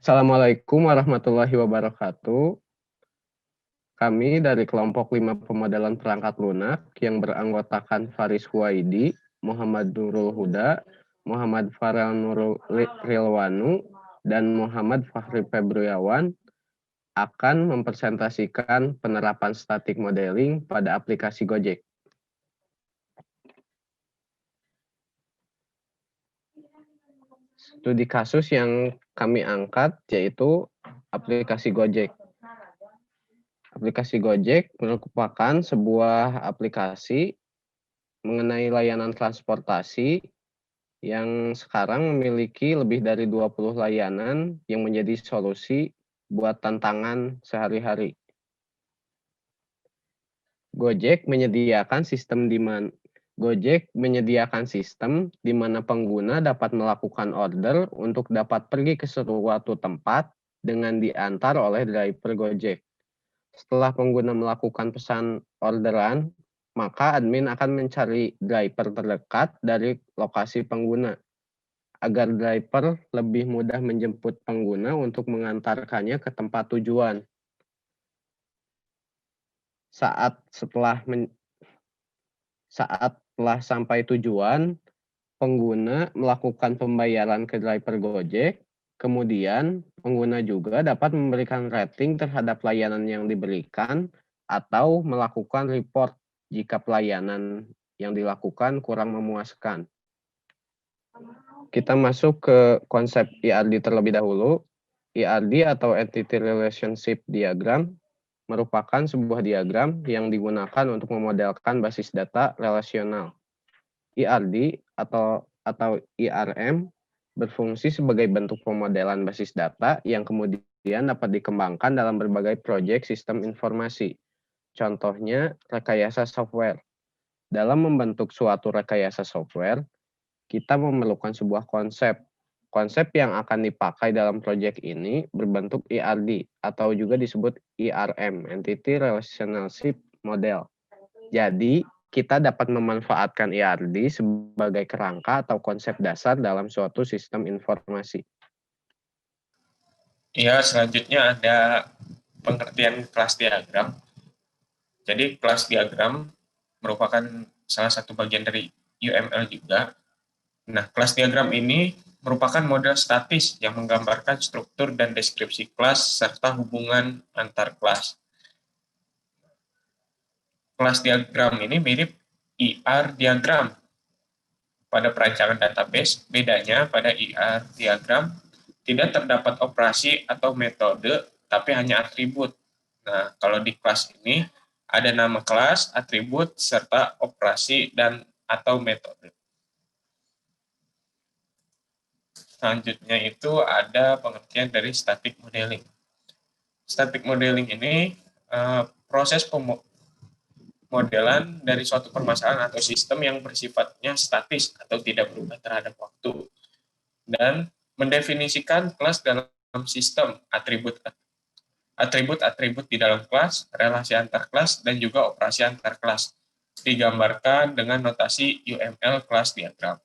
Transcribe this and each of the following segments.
Assalamualaikum warahmatullahi wabarakatuh. Kami dari kelompok 5 pemodelan perangkat lunak yang beranggotakan Faris Huwaidi, Muhammad Nurul Huda, Muhammad Farel Nurul Rilwanu, dan Muhammad Fahri Febriawan akan mempresentasikan penerapan static modeling pada aplikasi Gojek. Studi kasus yang kami angkat yaitu aplikasi Gojek. Aplikasi Gojek merupakan sebuah aplikasi mengenai layanan transportasi yang sekarang memiliki lebih dari 20 layanan yang menjadi solusi buat tantangan sehari-hari. Gojek menyediakan sistem di mana pengguna dapat melakukan order untuk dapat pergi ke suatu tempat dengan diantar oleh driver Gojek. Setelah pengguna melakukan pesan orderan, maka admin akan mencari driver terdekat dari lokasi pengguna, agar driver lebih mudah menjemput pengguna untuk mengantarkannya ke tempat tujuan. Saat setelah sampai tujuan, pengguna melakukan pembayaran ke driver Gojek. Kemudian, pengguna juga dapat memberikan rating terhadap layanan yang diberikan atau melakukan report jika pelayanan yang dilakukan kurang memuaskan. Kita masuk ke konsep ERD terlebih dahulu. ERD atau Entity Relationship Diagram merupakan sebuah diagram yang digunakan untuk memodelkan basis data relasional. ERD atau IRM berfungsi sebagai bentuk pemodelan basis data yang kemudian dapat dikembangkan dalam berbagai proyek sistem informasi. Contohnya, rekayasa software. Dalam membentuk suatu rekayasa software, kita memerlukan sebuah konsep. Konsep yang akan dipakai dalam proyek ini berbentuk ERD atau juga disebut IRM, Entity Relationship Model. Jadi, kita dapat memanfaatkan ERD sebagai kerangka atau konsep dasar dalam suatu sistem informasi. Ya, selanjutnya ada pengertian kelas diagram. Jadi, kelas diagram merupakan salah satu bagian dari UML juga. Nah, kelas diagram ini merupakan model statis yang menggambarkan struktur dan deskripsi kelas serta hubungan antar kelas. Kelas diagram ini mirip IR diagram pada perancangan database. Bedanya pada IR diagram tidak terdapat operasi atau metode, tapi hanya atribut. Nah, kalau di kelas ini ada nama kelas, atribut, serta operasi dan atau metode. Selanjutnya itu ada pengertian dari static modeling. Static modeling ini proses modelan dari suatu permasalahan atau sistem yang bersifatnya statis atau tidak berubah terhadap waktu, dan mendefinisikan kelas dalam sistem, atribut-atribut di dalam kelas, relasi antar kelas, dan juga operasi antar kelas, digambarkan dengan notasi UML kelas diagram.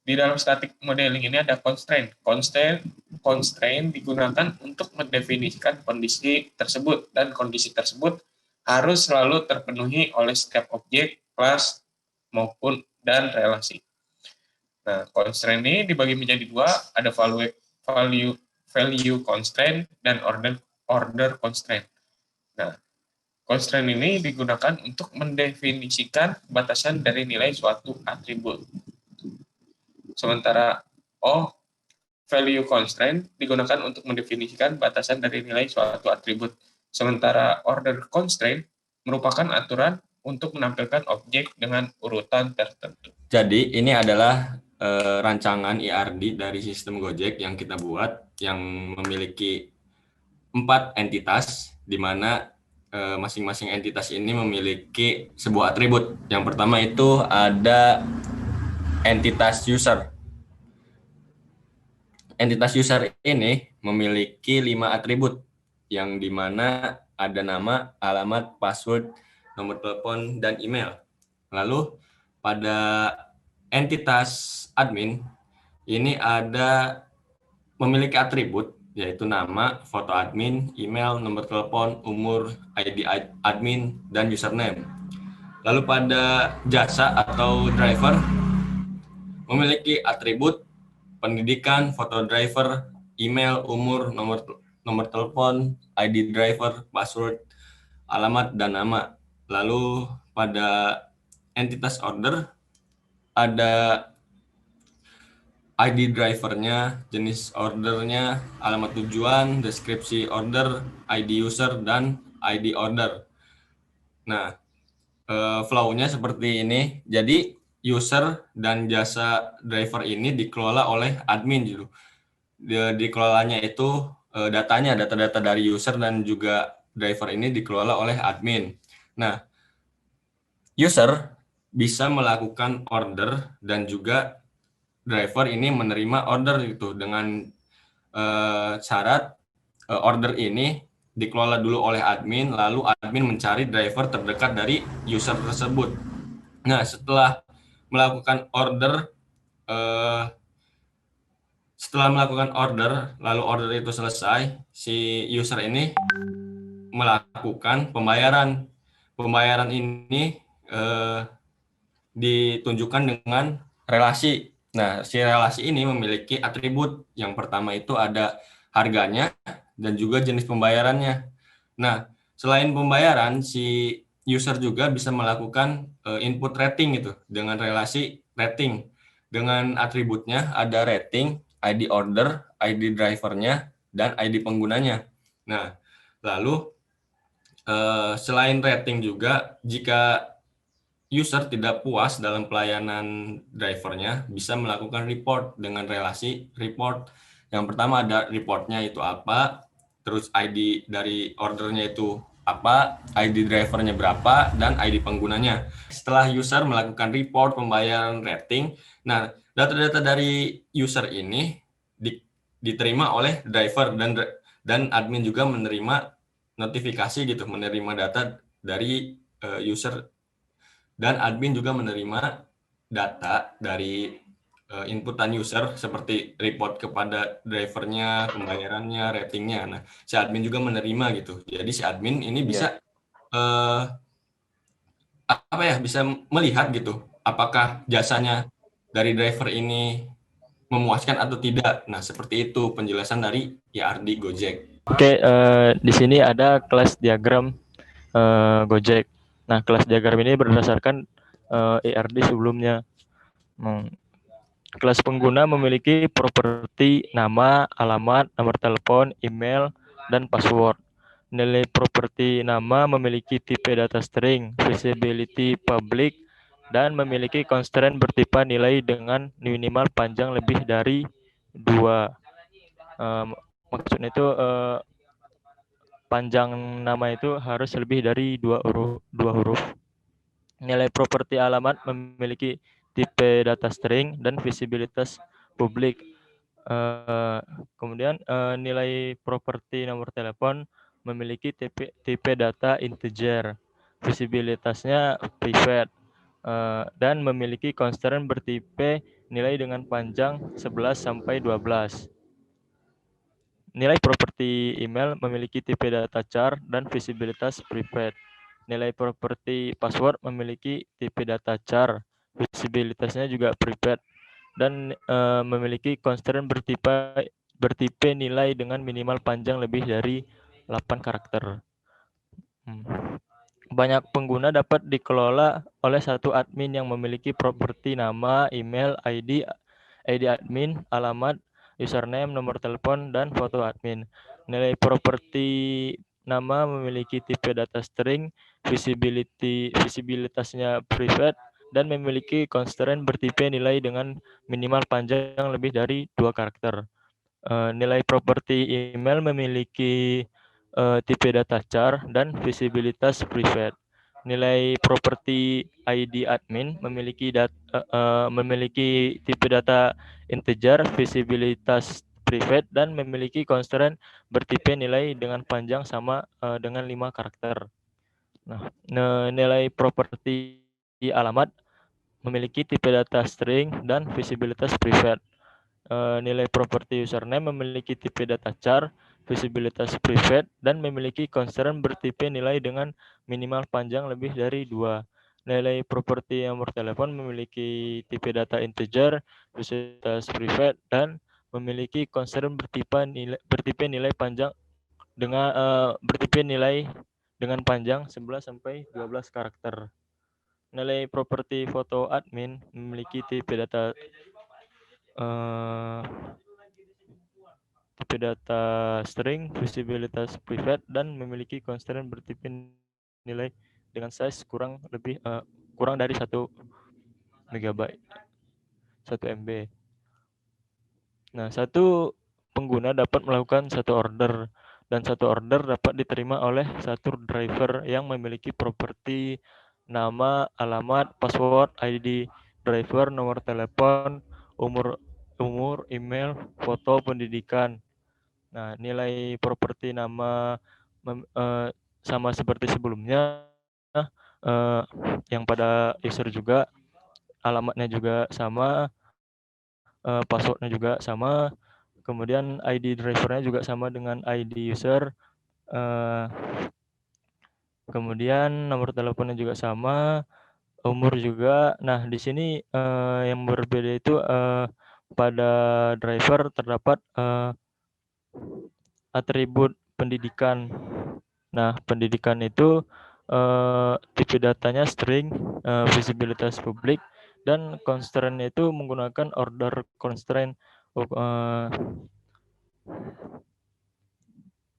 Di dalam static modeling ini ada constraint. Constraint digunakan untuk mendefinisikan kondisi tersebut, dan kondisi tersebut harus selalu terpenuhi oleh setiap objek, kelas, maupun dan relasi. Nah, constraint ini dibagi menjadi dua, ada value constraint dan order constraint. Nah, constraint ini digunakan untuk mendefinisikan batasan dari nilai suatu atribut. Sementara value constraint digunakan untuk mendefinisikan batasan dari nilai suatu atribut. Sementara order constraint merupakan aturan untuk menampilkan objek dengan urutan tertentu. Jadi ini adalah rancangan ERD dari sistem Gojek yang kita buat, yang memiliki 4 entitas, di mana masing-masing entitas ini memiliki sebuah atribut. Yang pertama itu ada entitas user. Entitas user ini memiliki 5 atribut, yang dimana ada nama, alamat, password, nomor telepon, dan email. Lalu pada entitas admin ini ada memiliki atribut yaitu nama, foto admin, email, nomor telepon, umur, ID admin, dan username. Lalu pada jasa atau driver memiliki atribut pendidikan, foto driver, email, umur, nomor telepon, ID driver, password, alamat, dan nama. Lalu pada entitas order ada ID drivernya, jenis ordernya, alamat tujuan, deskripsi order, ID user, dan ID order. Nah, flow-nya seperti ini. Jadi, user dan jasa driver ini dikelola oleh admin gitu. Dikelolanya itu data-data dari user dan juga driver ini dikelola oleh admin. Nah, user bisa melakukan order dan juga driver ini menerima order itu dengan syarat order ini dikelola dulu oleh admin, lalu admin mencari driver terdekat dari user tersebut. Nah, setelah melakukan order, lalu order itu selesai, si user ini melakukan pembayaran. Pembayaran ini ditunjukkan dengan relasi. Nah, si relasi ini memiliki atribut. Yang pertama itu ada harganya dan juga jenis pembayarannya. Nah, selain pembayaran, si user juga bisa melakukan input rating itu dengan relasi rating. Dengan atributnya ada rating, ID order, ID drivernya, dan ID penggunanya. Nah, lalu selain rating juga, jika user tidak puas dalam pelayanan drivernya, bisa melakukan report dengan relasi report. Yang pertama ada reportnya itu apa, terus ID dari ordernya itu apa, ID drivernya berapa, dan ID penggunanya. Setelah user melakukan report, pembayaran, rating, nah data-data dari user ini diterima oleh driver dan admin juga menerima notifikasi gitu, menerima data dari user. Dan admin juga menerima data dari inputan user seperti report kepada drivernya, pembayarannya, ratingnya. Nah, si admin juga menerima gitu. Jadi si admin ini bisa bisa melihat gitu apakah jasanya dari driver ini memuaskan atau tidak. Nah, seperti itu penjelasan dari IRD Gojek. Oke, di sini ada kelas diagram Gojek. Nah, kelas diagram ini berdasarkan IRD sebelumnya. Kelas pengguna memiliki properti nama, alamat, nomor telepon, email, dan password. Nilai properti nama memiliki tipe data string, visibility public, dan memiliki constraint bertipe nilai dengan minimal panjang lebih dari 2. Maksudnya itu panjang nama itu harus lebih dari 2 huruf. Nilai properti alamat memiliki tipe data string dan visibilitas publik. Kemudian nilai properti nomor telepon memiliki tipe data integer, visibilitasnya private, dan memiliki constraint bertipe nilai dengan panjang 11 sampai 12. Nilai properti email memiliki tipe data char dan visibilitas private. Nilai properti password memiliki tipe data char, visibilitasnya juga private, dan memiliki constraint bertipe nilai dengan minimal panjang lebih dari 8 karakter. Banyak pengguna dapat dikelola oleh satu admin yang memiliki properti nama, email, ID admin, alamat, username, nomor telepon, dan foto admin. Nilai properti nama memiliki tipe data string, visibilitasnya private, dan memiliki constraint bertipe nilai dengan minimal panjang lebih dari 2 karakter. Nilai properti email memiliki tipe data char dan visibilitas private. Nilai properti ID admin memiliki tipe data integer, visibilitas private, dan memiliki constraint bertipe nilai dengan panjang sama dengan 5 karakter. Nah, nilai properti alamat memiliki tipe data string dan visibilitas private. nilai properti username memiliki tipe data char, visibilitas private, dan memiliki constraint bertipe nilai dengan minimal panjang lebih dari 2. Nilai properti nomor telepon memiliki tipe data integer, visibilitas private, dan memiliki constraint bertipe nilai panjang dengan bertipe nilai dengan panjang 11 sampai 12 karakter. Nilai properti foto admin memiliki tipe data string, visibilitas private, dan memiliki constraint bertipe nilai dengan size kurang dari 1 MB, 1 MB. Nah, satu pengguna dapat melakukan satu order, dan satu order dapat diterima oleh satu driver yang memiliki properti nama, alamat, password, ID driver, nomor telepon, umur, email, foto, pendidikan. Nah, nilai properti nama sama seperti sebelumnya, yang pada user juga, alamatnya juga sama, passwordnya juga sama, kemudian ID drivernya juga sama dengan ID user, kemudian nomor teleponnya juga sama, umur juga. Nah, di sini yang berbeda itu pada driver terdapat atribut pendidikan. Nah, pendidikan itu tipe datanya string, visibilitas publik, dan constraint itu menggunakan order constraint.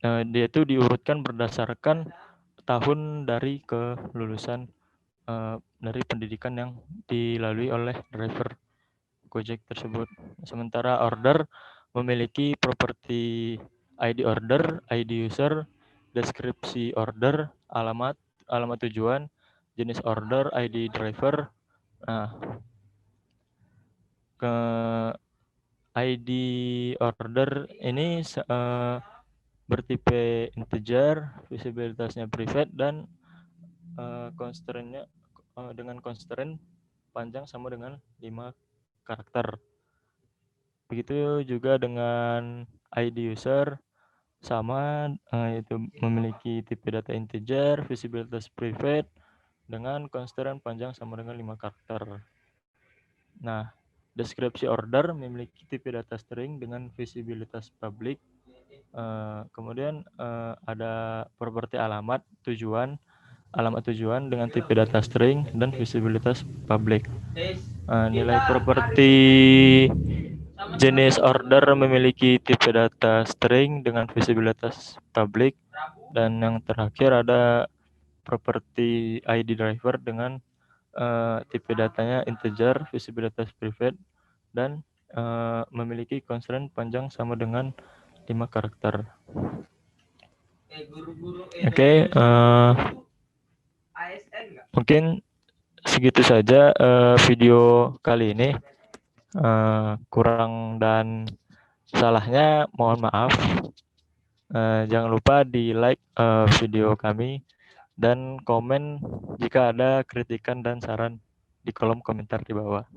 Dia itu diurutkan berdasarkan tahun dari kelulusan dari pendidikan yang dilalui oleh driver Gojek tersebut. Sementara order memiliki properti ID order, ID user, deskripsi order, alamat tujuan, jenis order, ID driver. Nah, ke ID order ini bertipe integer, visibilitasnya private, dan constraint-nya dengan constraint panjang sama dengan 5 karakter. Begitu juga dengan ID user, sama, yaitu memiliki tipe data integer, visibilitas private, dengan constraint panjang sama dengan 5 karakter. Nah, deskripsi order memiliki tipe data string dengan visibilitas public. Kemudian ada properti alamat tujuan dengan tipe data string dan visibilitas public. Nilai properti jenis order memiliki tipe data string dengan visibilitas public, dan yang terakhir ada properti ID driver dengan tipe datanya integer, visibilitas private, dan memiliki constraint panjang sama dengan 5 karakter. Oke, mungkin segitu saja video kali ini. Kurang dan salahnya mohon maaf. Jangan lupa di like video kami dan komen jika ada kritikan dan saran di kolom komentar di bawah.